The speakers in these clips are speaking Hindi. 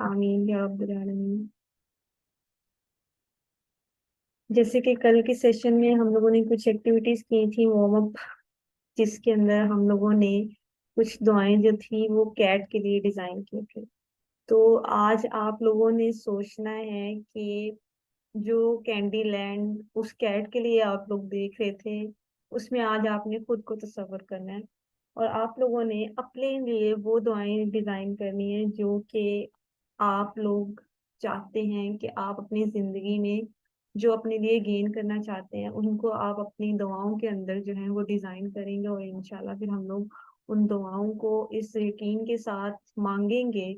आमीन या रब्बल आलमीन। जैसे कि कल के सेशन में हम लोगों ने कुछ एक्टिविटीज की थी वार्म अप, जिसके अंदर हम लोगों ने कुछ दुआएं जो थी वो कैट के लिए डिजाइन की थी। तो आज आप लोगों ने सोचना है कि जो कैंडी लैंड उस कैट के लिए आप लोग देख रहे थे, उसमें आज आपने खुद को तसव्वुर करना है और आप लोगों ने अपने लिए वो दुआएं डिजाइन करनी है जो कि आप लोग चाहते हैं कि आप अपनी जिंदगी में जो अपने लिए गेन करना चाहते हैं उनको आप अपनी दुआओं के अंदर जो है वो डिजाइन करेंगे और इंशाल्लाह फिर हम लोग उन दुआओं को इस यकीन के साथ मांगेंगे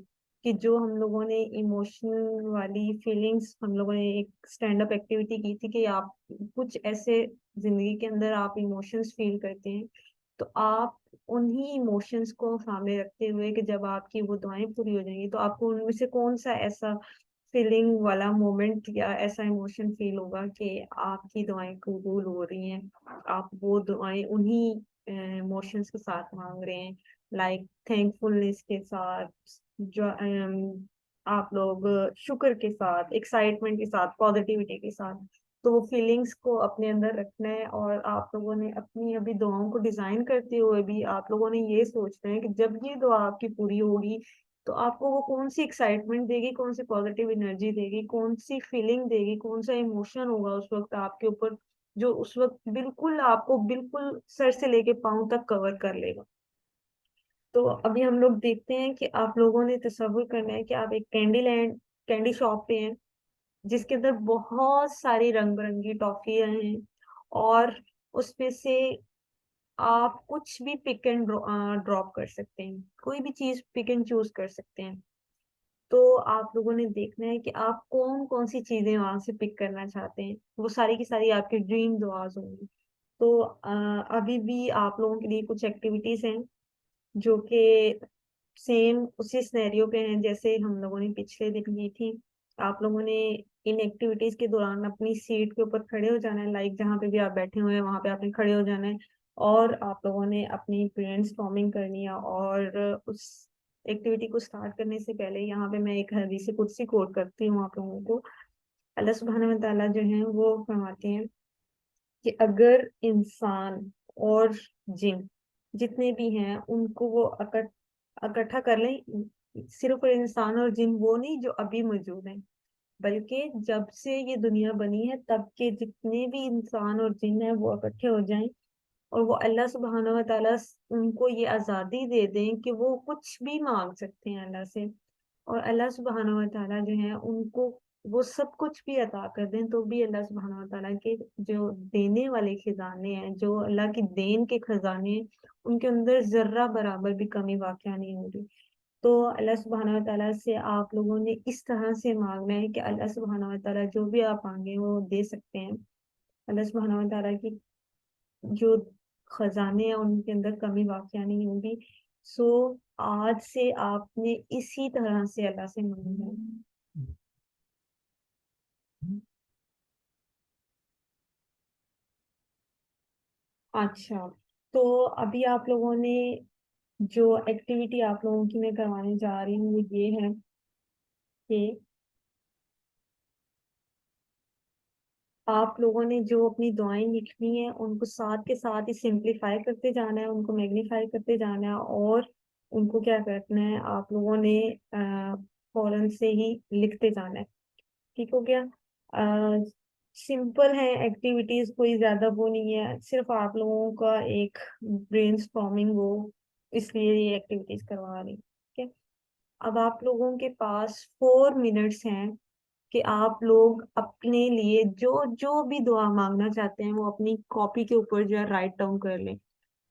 कि जो हम लोगों ने इमोशनल वाली फीलिंग्स हम लोगों ने एक स्टैंड अप एक्टिविटी की थी कि आप कुछ ऐसे जिंदगी के अंदर आप इमोशंस फील करते हैं, तो आप उन्हीं इमोशंस को सामने रखते हुए कि जब आपकी वो दुआएं पूरी हो जाएंगी तो आपको उनमें से कौन सा ऐसा फीलिंग वाला मोमेंट या ऐसा इमोशन फील होगा कि आपकी दुआएं कबूल हो रही हैं, आप वो दुआएं उन्हीं इमोशंस के साथ मांग रहे हैं, लाइक थैंकफुलनेस के साथ, जो आप लोग शुक्र के साथ, एक्साइटमेंट के साथ, पॉजिटिविटी के साथ। तो वो फीलिंग्स को अपने अंदर रखना है और आप लोगों ने अपनी अभी दुआओं को डिजाइन करते हुए भी आप लोगों ने ये सोचना है कि जब ये दुआ आपकी पूरी होगी तो आपको वो कौन सी एक्साइटमेंट देगी, कौन सी पॉजिटिव एनर्जी देगी, कौन सी फीलिंग देगी, कौन सा इमोशन होगा उस वक्त आपके ऊपर जो उस वक्त बिल्कुल आपको बिल्कुल सर से लेके पांव तक कवर कर लेगा। तो अभी हम लोग देखते हैं कि आप लोगों ने तसव्वुर करना है कि आप एक कैंडी शॉप पे हैं जिसके अंदर बहुत सारी रंग बिरंगी टॉफियां हैं और उसमें से आप कुछ भी पिक एंड ड्रॉप कर सकते हैं, कोई भी चीज पिक एंड चूज कर सकते हैं। तो आप लोगों ने देखना है कि आप कौन कौन सी चीजें वहां से पिक करना चाहते हैं, वो सारी की सारी आपकी ड्रीम दुआज होंगी। तो अभी भी आप लोगों के लिए कुछ एक्टिविटीज हैं जो कि सेम उसी सिनेरियो पे हैं जैसे हम लोगों ने पिछले दिन की थी। आप लोगों ने इन एक्टिविटीज के दौरान अपनी सीट के ऊपर खड़े हो जाना है, लाइक जहाँ पे भी आप बैठे हुए हैं वहां पे आपने खड़े हो जाना है और आप लोगों ने अपनी ब्रेन स्टॉर्मिंग करनी है। और उस एक्टिविटी को स्टार्ट करने से पहले यहाँ पे मैं एक हदीस कुदसी कोट करती हूँ आप लोगों को। अल्लाह सुब्हानहू व तआला जो है वो फरमाते हैं कि अगर इंसान और जिन जितने भी हैं उनको वो इकट्ठा कर लें, सिर्फ इंसान और जिन वो नहीं जो अभी मौजूद हैं, बल्कि जब से ये दुनिया बनी है तब के जितने भी इंसान और जिन हैं वो इकट्ठे हो जाएं और वो अल्लाह सुब्हानहू व तआला उनको ये आज़ादी दे दें कि वो कुछ भी मांग सकते हैं अल्लाह से। और अल्लाह सुब्हानहू व तआला जो है उनको वो सब कुछ भी अता कर दें तो भी अल्लाह सुब्हानहू व तआला के जो देने वाले खजाने हैं, जो अल्लाह की देन के खजाने हैं, उनके अंदर जर्रा बराबर भी कमी वाक़या नहीं होगी। तो अल्लाह सुब्हानहू व तआला से आप लोगों ने इस तरह से मांगना है कि अल्लाह सुब्हानहू व तआला जो भी आप मांगे वो दे सकते हैं। अल्लाह सुब्हानहू व तआला की जो खजाने हैं उनके अंदर कमी वाक़या नहीं होगी। सो आज से आपने इसी तरह से अल्लाह से मांगना है। अच्छा, तो अभी आप लोगों ने जो एक्टिविटी आप लोगों की मैं करवाने जा रही हूँ वो ये है कि आप लोगों ने जो अपनी दुआएं लिखनी है उनको साथ के साथ ही सिंपलीफाई करते जाना है, उनको मैग्नीफाई करते जाना है और उनको क्या करना है आप लोगों ने फौरन से ही लिखते जाना है। ठीक हो गया? सिंपल है एक्टिविटीज, कोई ज्यादा वो नहीं है, सिर्फ आप लोगों का एक ब्रेनस्टॉर्मिंग हो इसलिए ये एक्टिविटीज करवा रही हूँ। ठीक है, अब आप लोगों के पास 4 मिनट्स हैं कि आप लोग अपने लिए जो जो भी दुआ मांगना चाहते हैं वो अपनी कॉपी के ऊपर जो है राइट डाउन कर लें।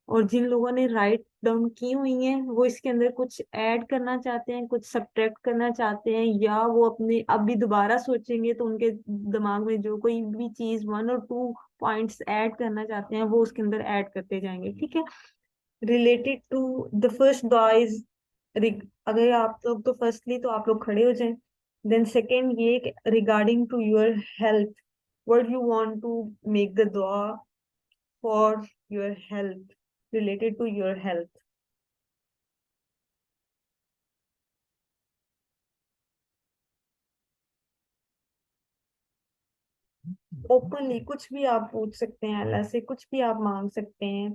और जिन लोगों ने राइट डाउन की हुई है वो इसके अंदर कुछ ऐड करना चाहते हैं, कुछ सब्ट्रैक्ट करना चाहते हैं, या वो अपने अब भी दोबारा सोचेंगे तो उनके दिमाग में जो कोई भी चीज 1 और 2 पॉइंट्स ऐड करना चाहते हैं वो उसके अंदर ऐड करते जाएंगे, ठीक है। रिलेटेड टू द फर्स्ट दुआ इज, अगर आप लोग तो फर्स्टली तो आप लोग खड़े हो जाएं। देन सेकेंड ये regarding to your health, what you want to make the दुआ for your health, related to your health. Openly कुछ भी आप पूछ सकते हैं, अल्लाह से कुछ भी आप मांग सकते हैं।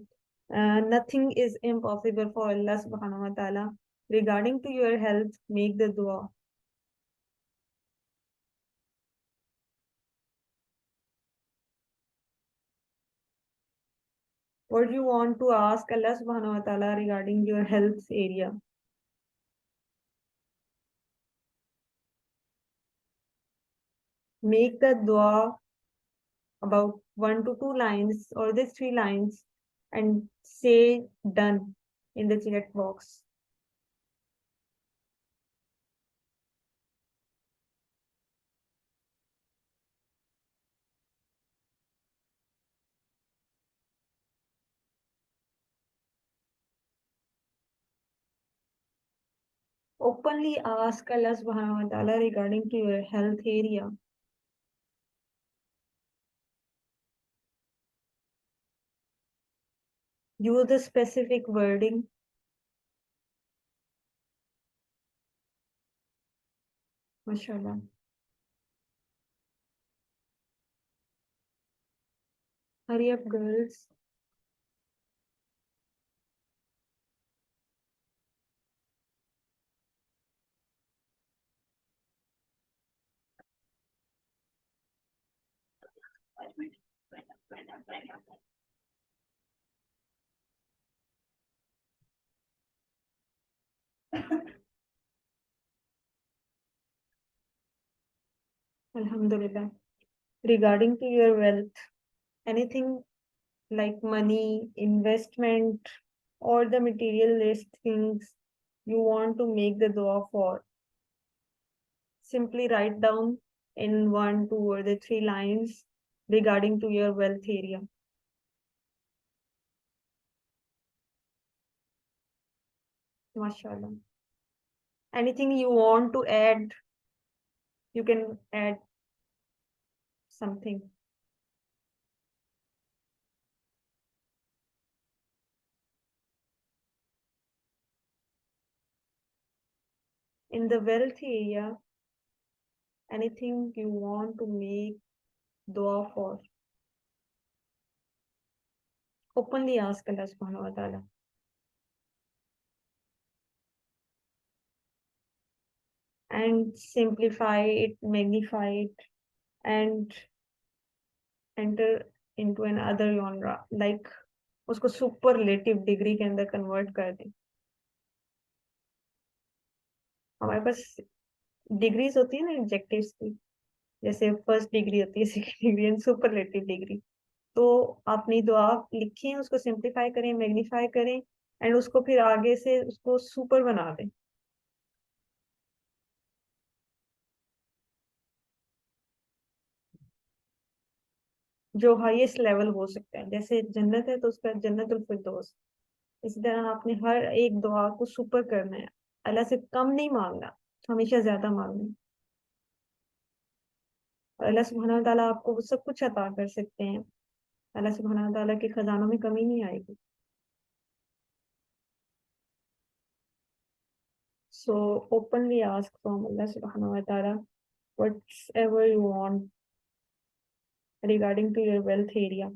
Nothing is impossible for Allah सुब्हानहू व तआला। Regarding to your health make the दुआ। What you want to ask Allah सुब्हानहू व तआला regarding your health area, make the दुआ about 1 to 2 lines or the 3 lines and say done in the chat box. Openly ask Allah subhanahu wa ta'ala regarding to your health area. Use the specific wording. MashaAllah. Hurry up, girls. Alhamdulillah. Regarding to your wealth, anything like money, investment, or the materialist things you want to make the dua for, simply write down in 1, 2, or the 3 lines regarding to your wealth area. MashaAllah. Anything you want to add, you can add something. In the wealth area, anything you want to make dua for, openly ask Allah subhanahu wa ta'ala. And simplify it, magnify it, and enter into another genre, like उसको सुपरलेटिव डिग्री के अंदर कन्वर्ट कर दें। हमारे पास डिग्रीज होती है ना एडजेक्टिव्स की, जैसे फर्स्ट डिग्री होती है, second degree and superlative degree. तो अपनी दुआ लिखें, उसको सिंप्लीफाई करें, मैग्नीफाई करें, एंड उसको फिर आगे से उसको सुपर बना दें। जो हाईएस्ट लेवल हो सकता है, जैसे जन्नत है तो उसका जन्नतुल फिरदौस। इसी तरह आपने हर एक दुआ को सुपर करना है, अल्लाह से कम नहीं मांगना, हमेशा ज्यादा मांगना है। और अल्लाह सुब्हानहू व तआला आपको सब कुछ अता कर सकते हैं। अल्लाह सुब्हानहू व तआला के खजानों में कमी नहीं आएगी। सो ओपनली आस्क फ्रॉम अल्लाह सुब्हानहू व तआला whatever you want regarding to your wealth area.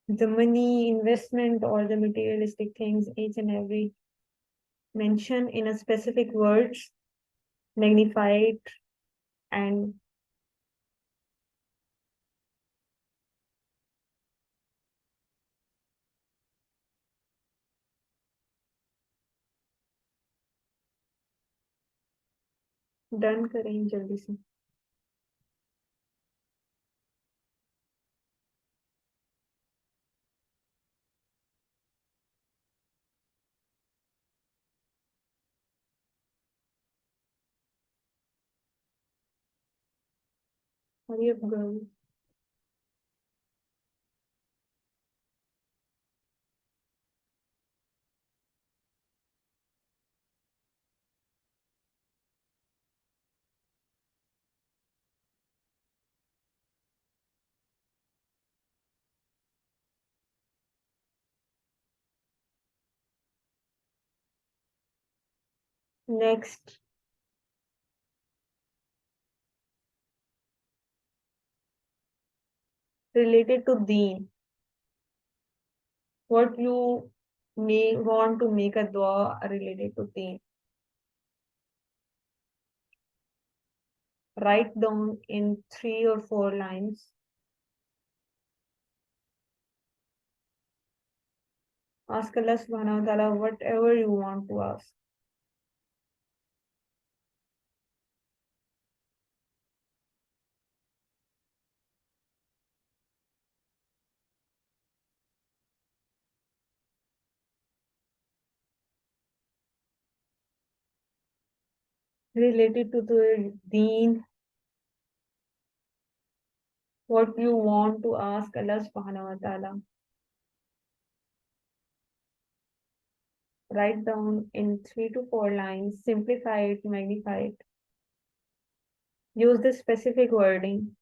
The money, investment, or the materialistic things, each and every mention in a specific words, magnify it, and done करें जल्दी से। Hurry up, girl. Next, related to deen. What you may want to make a dua related to deen. Write down in 3 or 4 lines. Ask Allah subhanahu wa ta'ala whatever you want to ask. Related to the deen, what you want to ask Allah subhanahu wa ta'ala. Write down in 3 to 4 lines, simplify it, magnify it. Use the specific wording.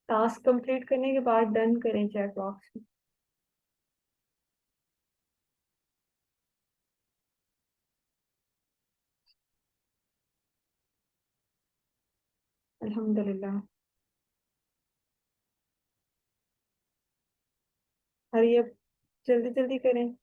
Task complete करने के बाद डन करें चैट बॉक्स में। अल्हम्दुलिल्लाह। हरी अब जल्दी जल्दी करें।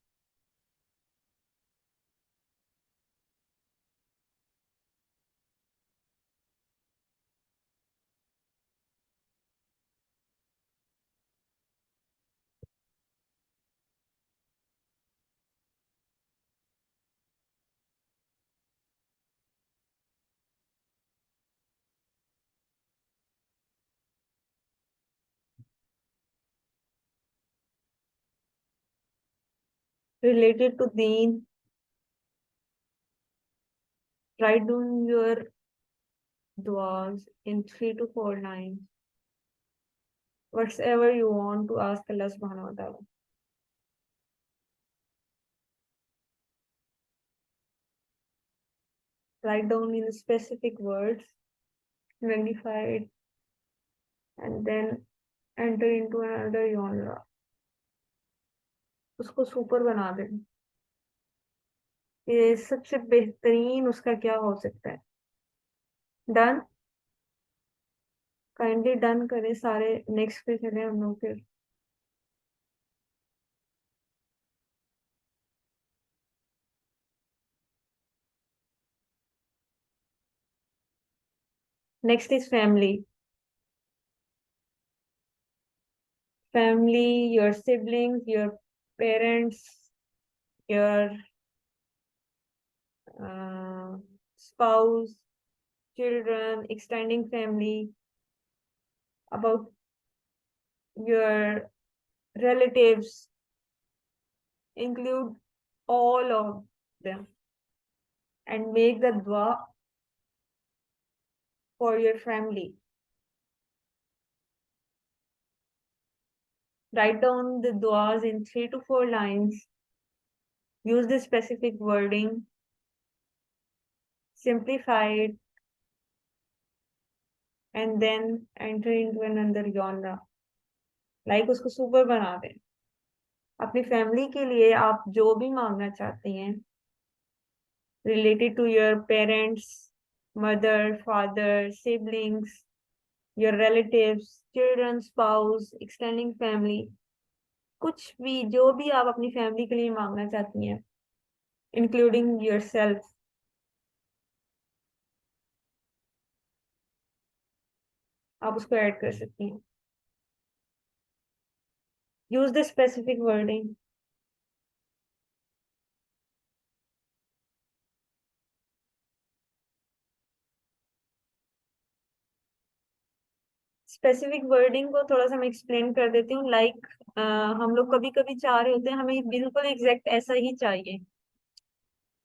Related to deen, write down your duas in 3 to 4 lines. Whatever you want to ask Allah subhanahu wa ta'ala. Write down in specific words, magnify it, and then enter into another genre. उसको सुपर बना दे। ये सबसे बेहतरीन उसका क्या हो सकता है। डन। काइंडली डन करें सारे। नेक्स्ट पे चले हम लोग फिर। Next is family. Family, your siblings, your parents, your uh, spouse, children, extending family, about your relatives, include all of them and make the dua for your family. Write down the duas in 3 to 4 lines. Use the specific wording. Simplify it and then enter into another genre. Like उसको सुपर बना दें। अपनी फैमिली के लिए आप जो भी मांगना चाहते हैं related to your parents, mother, father, siblings, your relatives, children, spouse, extending family, कुछ भी जो भी आप अपनी फैमिली के लिए मांगना चाहती हैं including yourself, आप उसको ऐड कर सकती हैं। use the specific wording. Specific wording को थोड़ा सा मैं एक्सप्लेन कर देती हूँ। लाइक हम लोग कभी कभी चाह रहे होते हैं, हमें बिल्कुल एग्जैक्ट ऐसा ही चाहिए।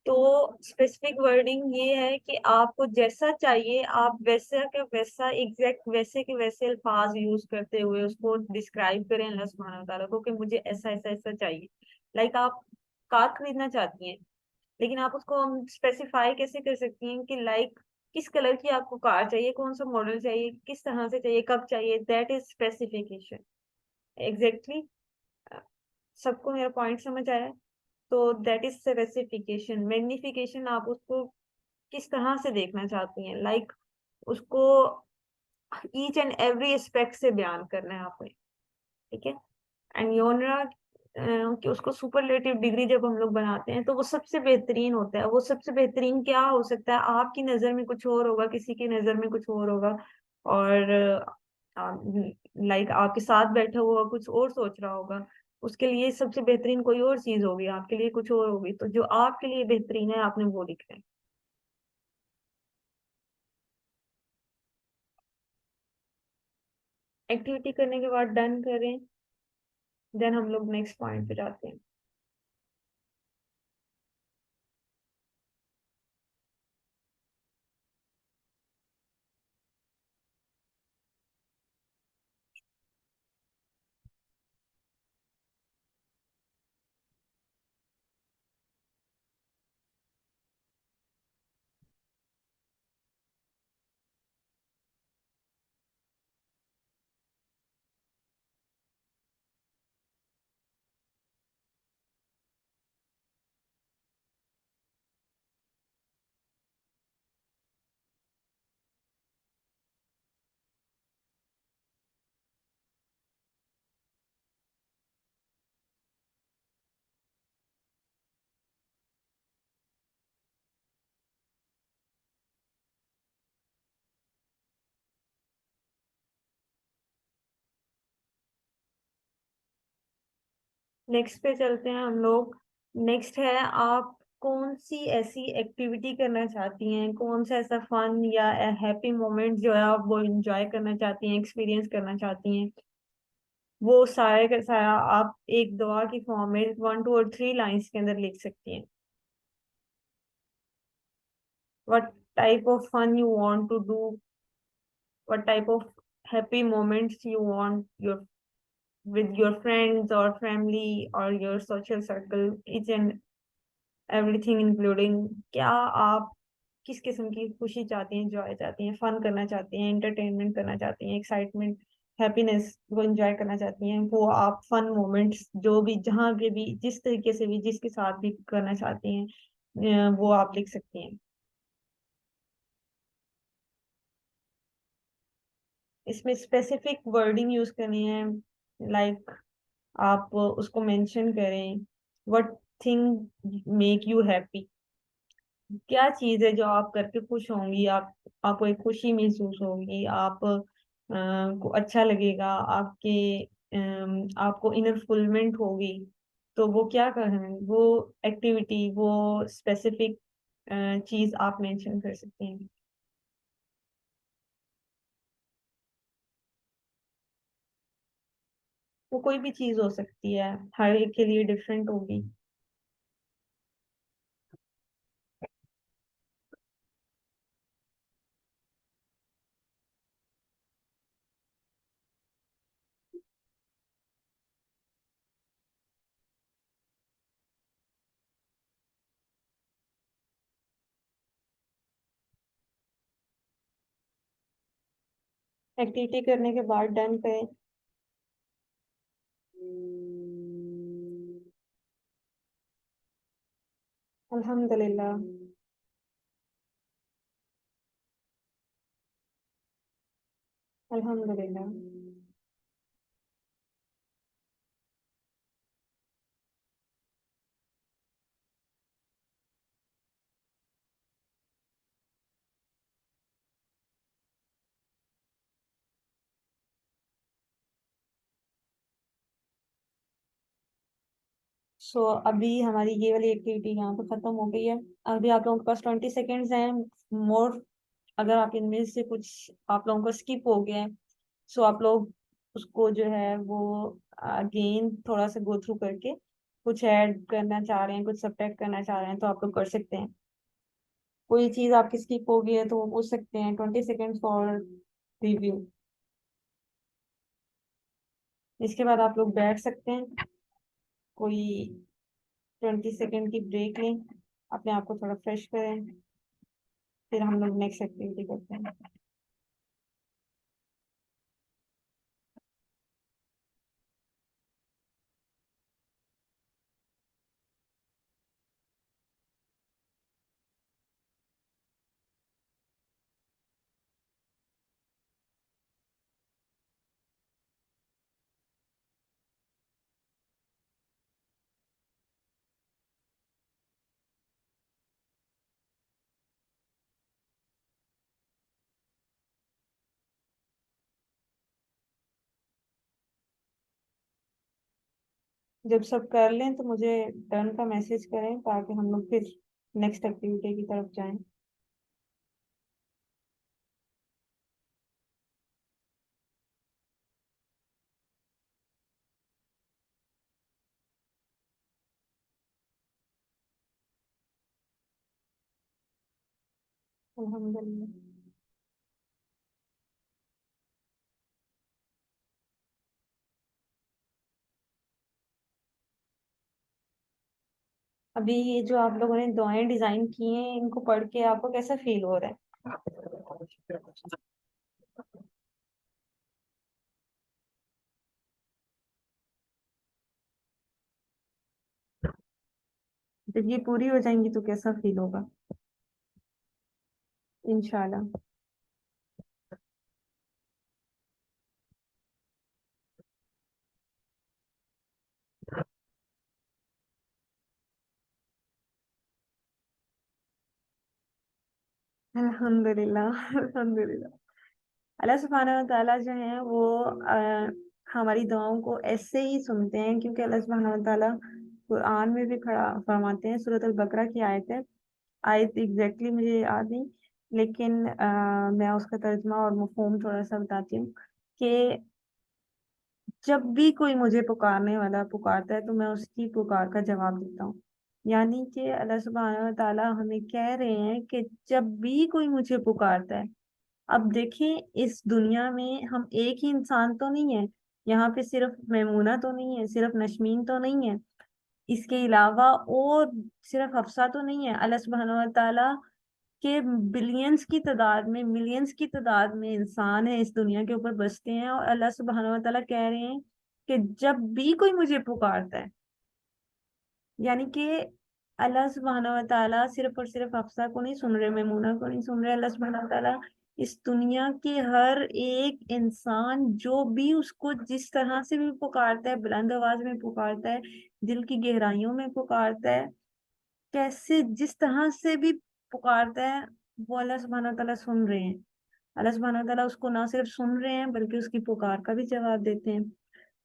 तो स्पेसिफिक वर्डिंग ये है कि आपको जैसा चाहिए आप वैसा का वैसा एग्जैक्ट वैसे के वैसे अल्फाज यूज करते हुए उसको डिस्क्राइब करें अल्लाह सुब्हानहू व तआला को कि मुझे ऐसा ऐसा ऐसा चाहिए। लाइक आप कार खरीदना चाहती हैं, लेकिन आप उसको हम स्पेसिफाई कैसे कर सकती हैं कि लाइक किस कलर की आपको कार चाहिए, कौन सा मॉडल चाहिए, किस तरह से चाहिए, कब चाहिए, दैट इज स्पेसिफिकेशन। एग्जैक्टली। सबको मेरा पॉइंट समझ आया? तो दैट इज स्पेसिफिकेशन। मैग्निफिकेशन आप उसको किस तरह से देखना चाहती हैं, लाइक उसको ईच एंड एवरी एस्पेक्ट से बयान करना है आपने। ठीक है। एंड योनरा कि उसको सुपरलेटिव डिग्री जब हम लोग बनाते हैं तो वो सबसे बेहतरीन होता है। वो सबसे बेहतरीन क्या हो सकता है? आपकी नजर में कुछ और होगा, किसी की नजर में कुछ और होगा, और लाइक आपके साथ बैठा हुआ कुछ और सोच रहा होगा। उसके लिए सबसे बेहतरीन कोई और चीज होगी, आपके लिए कुछ और होगी। तो जो आपके लिए बेहतरीन है आपने वो लिखना है। एक्टिविटी करने के बाद डन करें, देन हम लोग नेक्स्ट पॉइंट पे जाते हैं। नेक्स्ट पे चलते हैं हम लोग। नेक्स्ट है, आप कौन सी ऐसी एक्टिविटी करना चाहती हैं, कौन सा ऐसा फन या हैप्पी मोमेंट जो है आप वो एंजॉय करना चाहती हैं, एक्सपीरियंस करना चाहती हैं। वो सारे का सारा आप एक दुआ की फॉर्म में 1 2 और 3 लाइंस के अंदर लिख सकती हैं। What type of fun you want to do, what type of happy moments you want your with your friends or family or your social circle, each and everything including। क्या आप किस किस्म की खुशी चाहती हैं, जॉय चाहती हैं, फन करना चाहती हैं, एंटरटेनमेंट करना चाहती हैं, एक्साइटमेंट, हैप्पीनेस को एंजॉय करना चाहती हैं, वो आप फन मोमेंट्स जो भी जहाँ के भी जिस तरीके से भी जिसके साथ भी करना चाहती हैं वो आप लिख सकती हैं। इसमें स्पेसिफिक वर्डिंग यूज करनी है। लाइक आप उसको मेंशन करें, what thing make you happy. क्या चीज है जो आप करके खुश होंगी, आप आपको एक खुशी महसूस होगी, आप को अच्छा लगेगा, आपके आपको इनर फुलमेंट होगी। तो वो क्या करें, वो एक्टिविटी, वो स्पेसिफिक चीज आप मेंशन कर सकते हैं। वो कोई भी चीज हो सकती है, हर एक के लिए डिफरेंट होगी। एक्टिविटी करने के बाद डन करें। अल्हम्दुलिल्लाह। अल्हम्दुलिल्लाह। सो अभी हमारी ये वाली एक्टिविटी यहाँ पे खत्म हो गई है। अभी आप लोगों के पास 20 सेकेंड्स हैं मोर। अगर आप इनमें से कुछ आप लोगों को स्किप हो गया है, सो आप लोग उसको जो है वो अगेन थोड़ा सा गो थ्रू करके कुछ ऐड करना चाह रहे हैं, कुछ सब्ट्रैक्ट करना चाह रहे हैं तो आप लोग कर सकते हैं। कोई चीज आपकी स्किप हो गई है तो वो पूछ सकते हैं, 20 सेकेंड फॉर रिव्यू। इसके बाद आप लोग बैठ सकते हैं, कोई 20 सेकेंड की ब्रेक लें, अपने आप को थोड़ा फ्रेश करें, फिर हम लोग नेक्स्ट एक्टिविटी करते हैं। जब सब कर लें तो मुझे डन का मैसेज करें ताकि हम लोग फिर नेक्स्ट एक्टिविटी की तरफ जाएं। अल्हम्दुलिल्लाह। अभी ये जो आप लोगों ने दुआएं डिजाइन की हैं इनको पढ़ के आपको कैसा फील हो रहा है? जब ये पूरी हो जाएंगी तो कैसा फील होगा? इंशाल्लाह। अल्हम्दुलिल्लाह अल्हम्दुलिल्लाह। अल्लाह सुब्हानहू व तआला जो है वो हमारी दुआओं को ऐसे ही सुनते हैं, क्योंकि अल्लाह सुब्हानहू व तआला कुरान में भी खड़ा फरमाते हैं, सूरत अल बकरा की आयत है, आयत एग्जैक्टली मुझे याद नहीं, लेकिन मैं उसका तर्जुमा और मफहूम थोड़ा सा बताती हूँ कि जब भी कोई मुझे पुकारने वाला पुकारता है तो मैं उसकी पुकार का जवाब देता हूँ। यानी कि अल्लाह सुब्हानहू व तआला हमें कह रहे हैं कि जब भी कोई मुझे पुकारता है। अब देखें, इस दुनिया में हम एक ही इंसान तो नहीं है, यहाँ पे सिर्फ मैमूना तो नहीं है, सिर्फ नशमीन तो नहीं है, इसके अलावा और सिर्फ हफ्सा तो नहीं है। अल्लाह सुब्हानहू व तआला के बिलियंस की तादाद में, मिलियंस की तादाद में इंसान है इस दुनिया के ऊपर बसते हैं, और अल्लाह सुब्हानहू व तआला कह रहे हैं कि जब भी कोई मुझे पुकारता है, यानी कि अल्लाह सुब्हानहू व तआला सिर्फ और सिर्फ हफ्सा को नहीं सुन रहे, मैमूना को नहीं सुन रहे, अल्लाह सुब्हानहू व तआला इस दुनिया के हर एक इंसान जो भी उसको जिस तरह से भी पुकारता है, बुलंद आवाज में पुकारता है, दिल की गहराइयों में पुकारता है, कैसे जिस तरह से भी पुकारता है, वो अल्लाह सुब्हानहू व तआला सुन रहे हैं। अल्लाह सुब्हानहू व तआला उसको ना सिर्फ सुन रहे हैं बल्कि उसकी पुकार का भी जवाब देते हैं।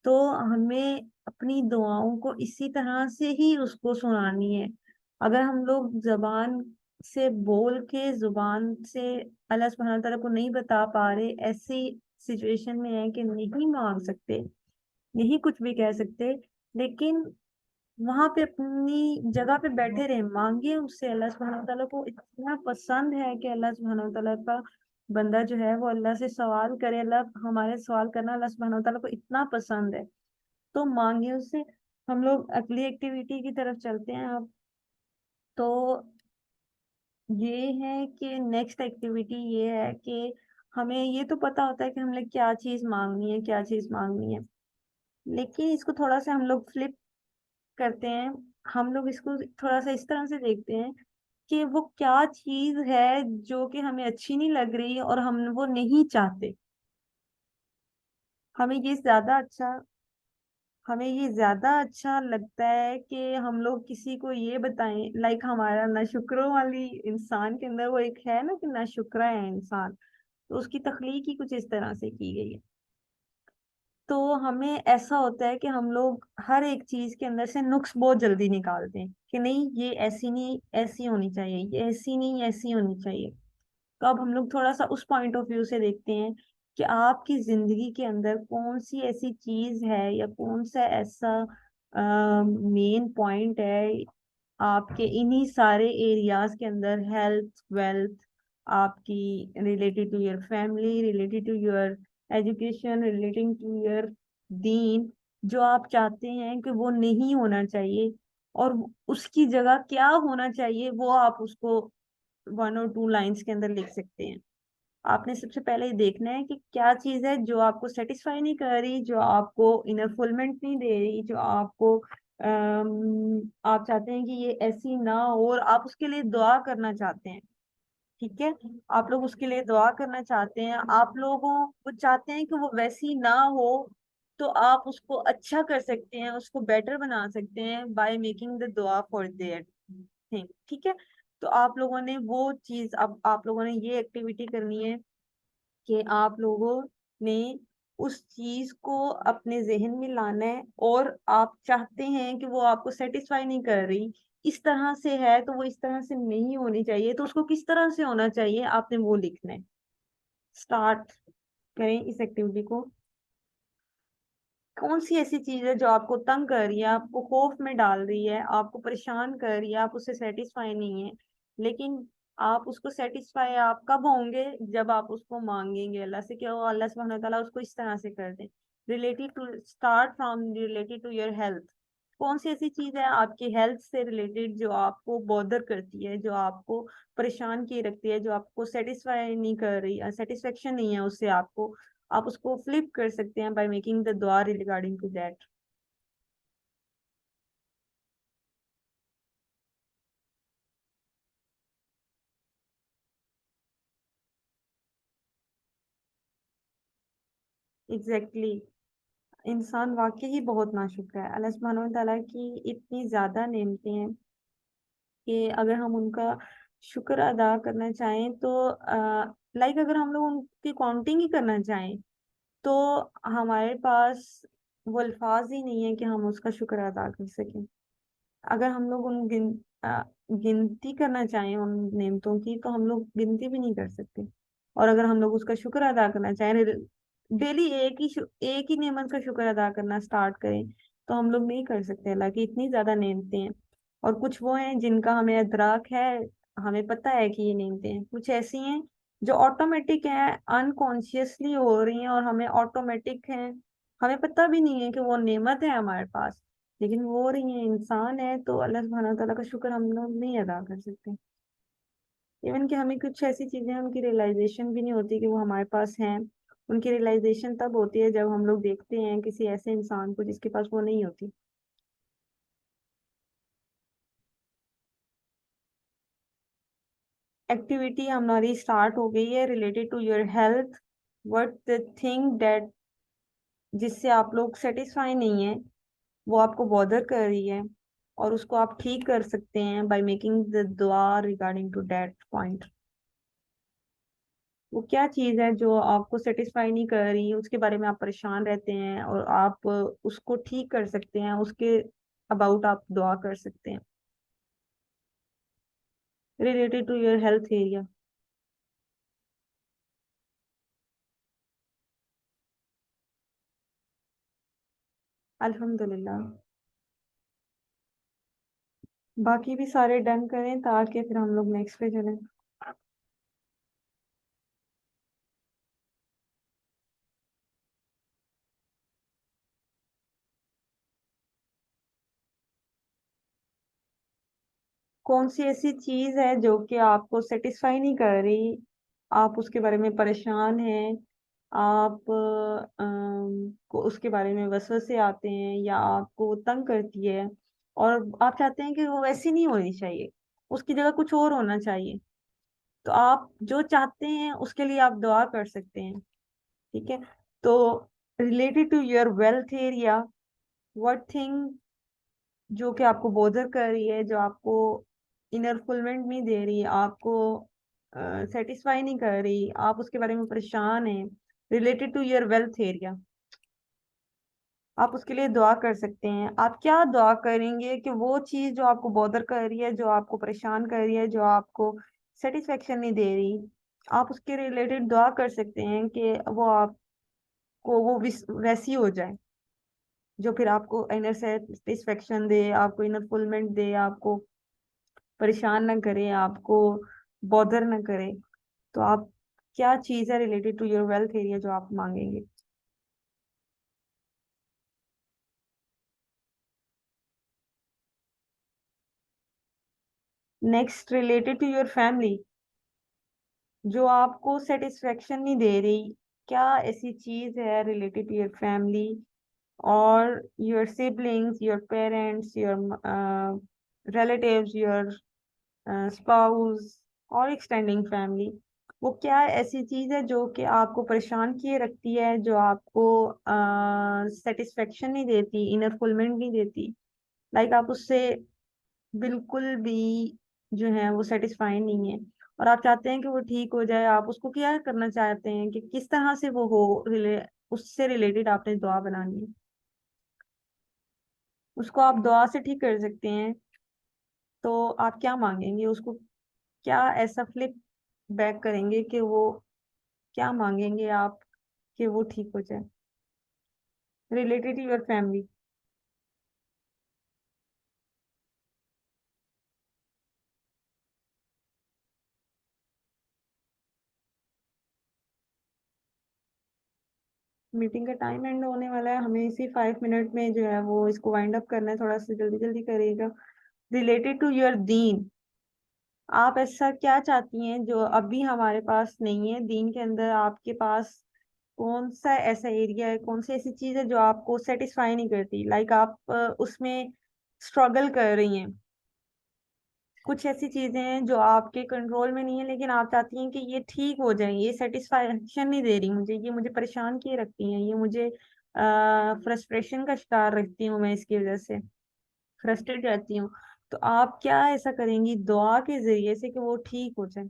तो हमें अपनी दुआओं को इसी तरह से ही उसको सुनानी है। अगर हम लोग जबान से बोल के जुबान से अल्लाह सुब्हानहू तआला को नहीं बता पा रहे, ऐसी सिचुएशन में है कि नहीं मांग सकते, नहीं कुछ भी कह सकते, लेकिन वहां पे अपनी जगह पे बैठे रहे, मांगे उससे। अल्लाह सुब्हानहू तआला को इतना पसंद है कि अल्लाह सुब्हानहू तआला का बंदा जो है वो अल्लाह से सवाल करे, अल्लाह हमारे सवाल करना अल्लाह सुब्हानहू तआला को इतना पसंद है। तो मांगे उससे। हम लोग अगली एक्टिविटी की तरफ चलते हैं अब। तो ये है कि नेक्स्ट एक्टिविटी ये है कि हमें ये तो पता होता है कि हमने क्या चीज मांगनी है, क्या चीज मांगनी है, लेकिन इसको थोड़ा सा हम लोग फ्लिप करते हैं। हम लोग इसको थोड़ा सा इस तरह से देखते हैं कि वो क्या चीज है जो कि हमें अच्छी नहीं लग रही और हम वो नहीं चाहते। हमें ये ज्यादा अच्छा हमें ये ज्यादा अच्छा लगता है कि हम लोग किसी को ये बताएं, लाइक हमारा नाशुक्रों वाली इंसान के अंदर वो एक है ना कि नाशुक्रा है इंसान, तो उसकी तख्लीक ही कुछ इस तरह से की गई है। तो हमें ऐसा होता है कि हम लोग हर एक चीज के अंदर से नुक्स बहुत जल्दी निकालते हैं कि नहीं ये ऐसी नहीं ऐसी होनी चाहिए, ये ऐसी नहीं ऐसी होनी चाहिए। तो अब हम लोग थोड़ा सा उस पॉइंट ऑफ व्यू से देखते हैं कि आपकी जिंदगी के अंदर कौन सी ऐसी चीज है या कौन सा ऐसा मेन पॉइंट है आपके इन्हीं सारे एरियाज के अंदर, हेल्थ, वेल्थ, आपकी related to your family, related to your education, relating to your दीन, जो आप चाहते हैं कि वो नहीं होना चाहिए, और उसकी जगह क्या होना चाहिए, वो आप उसको 1 और 2 लाइंस के अंदर लिख सकते हैं। आपने सबसे पहले ये देखना है कि क्या चीज है जो आपको सेटिस्फाई नहीं कर रही, जो आपको इनर फुलमेंट नहीं दे रही, जो आपको आप चाहते हैं कि ये ऐसी ना हो, और आप उसके लिए दुआ करना चाहते हैं। ठीक है, आप लोग उसके लिए दुआ करना चाहते हैं, आप लोगों को चाहते हैं कि वो वैसी ना हो, तो आप उसको अच्छा कर सकते हैं, उसको बेटर बना सकते हैं बाय मेकिंग द दुआ फॉर देयर थिंग। ठीक है, तो आप लोगों ने वो चीज, अब आप लोगों ने ये एक्टिविटी करनी है कि आप लोगों ने उस चीज को अपने जहन में लाना है, और आप चाहते हैं कि वो आपको सेटिस्फाई नहीं कर रही, इस तरह से है तो वो इस तरह से नहीं होनी चाहिए, तो उसको किस तरह से होना चाहिए आपने वो लिखना है। स्टार्ट करें इस एक्टिविटी को। कौन सी ऐसी चीज है जो आपको तंग कर रही है, आपको खौफ में डाल रही है, आपको परेशान कर रही है, आप उससे सेटिस्फाई नहीं है, लेकिन आप उसको सेटिस्फाई आप कब होंगे, जब आप उसको मांगेंगे अल्लाह से कि वो अल्लाह सुब्हानहू व तआला उसको इस तरह से कर दे। Related to, start from related to your health. कौन सी ऐसी चीज है आपकी हेल्थ से रिलेटेड जो आपको बॉदर करती है, जो आपको परेशान किए रखती है, जो आपको सेटिस्फाई नहीं कर रही, सेटिस्फेक्शन नहीं है उससे आपको, आप उसको फ्लिप कर सकते हैं बाय मेकिंग द दुआ रिगार्डिंग टू दैट। एग्जैक्टली, इंसान वाकई ही बहुत नाशुक्र है। अल्लाह सुब्हानहू व तआला की इतनी ज्यादा नेमतें हैं कि अगर हम उनका शुक्र अदा करना चाहें तो लाइक अगर हम लोग उनकी काउंटिंग ही करना चाहें तो हमारे पास वो अल्फाज ही नहीं है कि हम उसका शुक्र अदा कर सकें। अगर हम लोग गिनती करना चाहें उन नेमतों की, तो हम लोग गिनती भी नहीं कर सकते। और अगर हम लोग उसका शुक्र अदा करना चाहें, डेली एक ही नेमत का शुक्र अदा करना स्टार्ट करें, तो हम लोग नहीं कर सकते। हालांकि इतनी ज्यादा नेमतें हैं, और कुछ वो हैं जिनका हमें अदराक है, हमें पता है कि ये नेमतें हैं, कुछ ऐसी हैं जो ऑटोमेटिक हैं, अनकॉन्शियसली हो रही हैं, और हमें ऑटोमेटिक हैं, हमें पता भी नहीं है कि वो नेमत है हमारे पास, लेकिन वो हो रही है। इंसान है तो अल्लाह सुब्हानहू व तआला का शुक्र हम लोग नहीं अदा कर सकते। इवन कि हमें कुछ ऐसी चीजें उनकी रियलाइजेशन भी नहीं होती कि वो हमारे पास हैं। उनकी रियलाइजेशन तब होती है जब हम लोग देखते हैं किसी ऐसे इंसान को जिसके पास वो नहीं होती। एक्टिविटी हमारी स्टार्ट हो गई है related to your health. What the thing that, जिससे आप लोग सेटिस्फाई नहीं है, वो आपको बॉदर कर रही है, और उसको आप ठीक कर सकते हैं बाय मेकिंग द दुआ रिगार्डिंग टू दैट पॉइंट। वो क्या चीज है जो आपको सेटिस्फाई नहीं कर रही, उसके बारे में आप परेशान रहते हैं, और आप उसको ठीक कर सकते हैं, उसके अबाउट आप दुआ कर सकते हैं related to your health area. अल्हम्दुलिल्लाह। बाकी भी सारे डन करें ताकि फिर हम लोग नेक्स्ट पे चलें। कौन सी ऐसी चीज है जो कि आपको सेटिस्फाई नहीं कर रही, आप उसके बारे में परेशान हैं, आप को उसके बारे में वसवसे आते हैं, या आपको वो तंग करती है, और आप चाहते हैं कि वो वैसी नहीं होनी चाहिए, उसकी जगह कुछ और होना चाहिए, तो आप जो चाहते हैं उसके लिए आप दुआ कर सकते हैं। ठीक है, तो related to your wealth area, what thing जो कि आपको बोदर कर रही है, जो आपको इनर फुलमेंट नहीं दे रही, आपको सेटिस्फाई नहीं कर रही, आप उसके बारे में परेशान हैं, related to your wealth area, आप उसके लिए दुआ कर सकते हैं। आप क्या दुआ करेंगे कि वो चीज जो आपको बॉदर कर रही है, जो आपको परेशान कर रही है, जो आपको सेटिस्फेक्शन नहीं दे रही, आप उसके रिलेटेड दुआ कर सकते हैं कि वो आपको वो वैसी हो जाए, जो फिर आपको इनर सेटिस्फेक्शन दे, आपको इनर फुलमेंट दे, आपको परेशान ना करे, आपको बॉदर ना करे। तो आप क्या चीज है related to your wealth area जो आप मांगेंगे? Next, related to your family, जो आपको सेटिस्फेक्शन नहीं दे रही, क्या ऐसी चीज है रिलेटेड टू योर फैमिली और your siblings, your parents, your relatives, your spouse और एक्सटेंडिंग फैमिली, वो क्या ऐसी चीज है जो कि आपको परेशान किए रखती है, जो आपको सेटिस्फेक्शन नहीं देती, इनर फुलमेंट नहीं देती, लाइक आप उससे बिल्कुल भी जो है वो सेटिस्फाई नहीं है, और आप चाहते हैं कि वो ठीक हो जाए। आप उसको क्या करना चाहते हैं कि किस तरह से वो हो उससे रिलेटेड आपने दुआ बनानी है। उसको आप दुआ से ठीक कर सकते हैं। तो आप क्या मांगेंगे उसको? क्या ऐसा फ्लिप बैक करेंगे कि वो, क्या मांगेंगे आप कि वो ठीक हो जाए related to your family? Meeting का टाइम एंड होने वाला है, हमें इसी 5 मिनट में जो है वो इसको वाइंड अप करना है, थोड़ा सा जल्दी जल्दी करिएगा। रिलेटेड टू योर दीन, आप ऐसा क्या चाहती हैं जो अभी हमारे पास नहीं है दीन के अंदर? आपके पास कौन सा ऐसा एरिया है, कौन सी ऐसी चीज है जो आपको सेटिस्फाई नहीं करती, लाइक आप उसमें स्ट्रगल कर रही हैं? कुछ ऐसी चीजें हैं जो आपके कंट्रोल में नहीं है, लेकिन आप चाहती हैं कि ये ठीक हो जाए, ये सेटिस्फैक्शन नहीं दे रही मुझे, ये मुझे परेशान किए रखती हैं, ये मुझे फ्रस्ट्रेशन का शिकार रखती हूँ, मैं इसकी वजह से फ्रस्ट्रेट रहती हूँ। तो आप क्या ऐसा करेंगी दुआ के जरिए से कि वो ठीक हो जाए?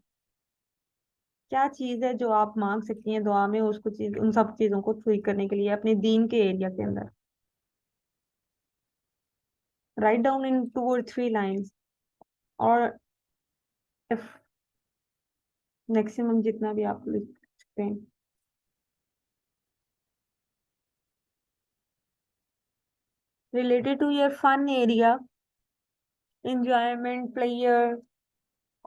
क्या चीज है जो आप मांग सकती हैं दुआ में उसको, चीज उन सब चीजों को ठीक करने के लिए अपने दीन के एरिया के अंदर? राइट डाउन इन 2 और 3 लाइंस, और मैक्सिमम जितना भी आप लिख सकते हैं। Related to your fun area, enjoyment, pleasure,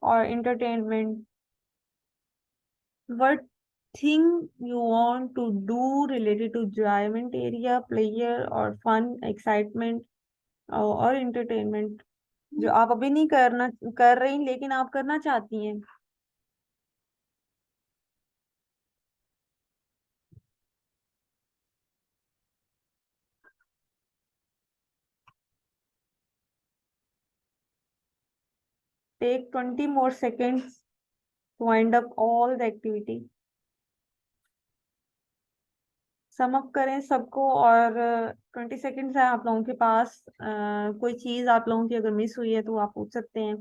or entertainment, what thing you want to do related to enjoyment area, pleasure or fun, excitement और entertainment, जो आप अभी नहीं करना कर रही लेकिन आप करना चाहती हैं? Take 20 more seconds to wind up all the activity। Sum up करें सबको, और 20 सेकेंड्स है आप लोगों के पास। कोई चीज आप लोगों की अगर मिस हुई है तो आप पूछ सकते हैं,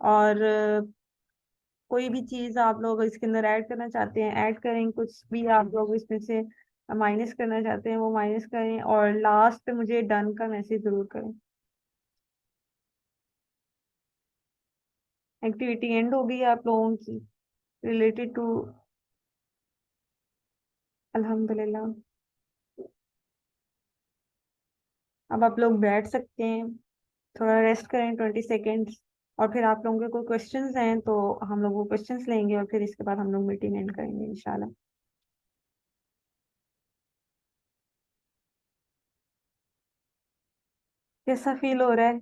और कोई भी चीज आप लोग इसके अंदर ऐड करना चाहते हैं ऐड करें, कुछ भी आप लोग इसमें से माइनस करना चाहते हैं वो माइनस करें, और लास्ट पे मुझे डन का मैसेज जरूर करें। एक्टिविटी एंड हो गई है आप लोगों की रिलेटेड टू। अल्हम्दुलिल्लाह। अब आप लोग बैठ सकते हैं, थोड़ा रेस्ट करें 20 सेकेंड्स, और फिर आप लोगों के कोई क्वेश्चंस हैं तो हम लोग वो क्वेश्चंस लेंगे, और फिर इसके बाद हम लोग मीटिंग एंड करेंगे इंशाल्लाह। कैसा फील हो रहा है?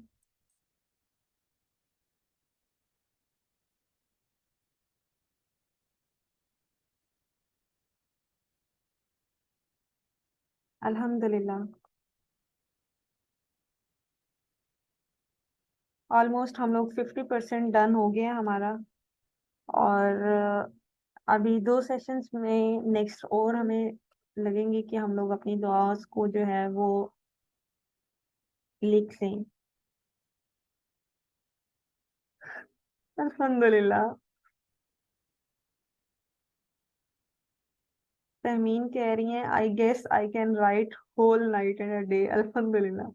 अल्हम्दुलिल्लाह। ऑलमोस्ट हम लोग 50% डन हो गया हमारा, और अभी 2 सेशंस में नेक्स्ट और हमें लगेंगे कि हम लोग अपनी दुआओं को जो है वो लिख लें। अल्हम्दुलिल्लाह। तहमीन कह रही हैं, I guess I can write whole night and a day. अल्हम्दुलिल्लाह।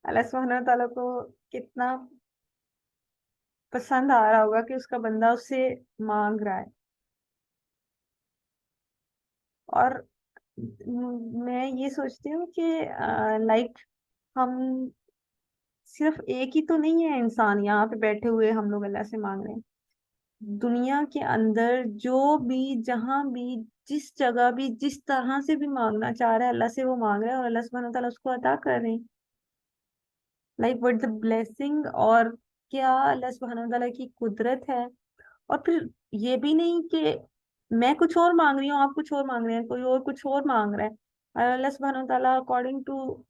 अल्लाह सुब्हानहू व तआला को कितना पसंद आ रहा होगा कि उसका बंदा उससे मांग रहा है। और मैं ये सोचती हूँ कि लाइक हम सिर्फ एक ही तो नहीं है इंसान यहाँ पे बैठे हुए हम लोग अल्लाह से मांग रहे हैं। दुनिया के अंदर जो भी, जहां भी, जिस जगह भी, जिस तरह से भी मांगना चाह रहा है अल्लाह से वो मांग रहा है, और अल्लाह सुब्हानहू व तआला उसको अता कर रहे हैं। लाइक व्हाट द ब्लेसिंग, और क्या अल्लाह सुब्हानहू व तआला की कुदरत है। और फिर ये भी नहीं कि मैं कुछ और मांग रही हूँ, आप कुछ और मांग रहे हैं, कोई और कुछ और मांग रहा है, और अल्लाह सुब्हानहू व तआला अकॉर्डिंग टू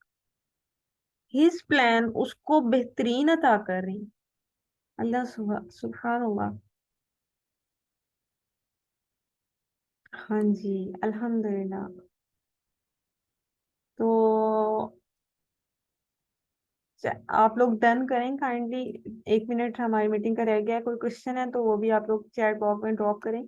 हिज प्लान उसको बेहतरीन अता कर रही हैं। अल्लाह सुभान अल्लाह। हाँ जी, अल्हम्दुलिल्लाह। तो आप लोग डन करें काइंडली। 1 मिनट हमारी मीटिंग का रह गया है, कोई क्वेश्चन है तो वो भी आप लोग चैट बॉक्स में ड्रॉप करें।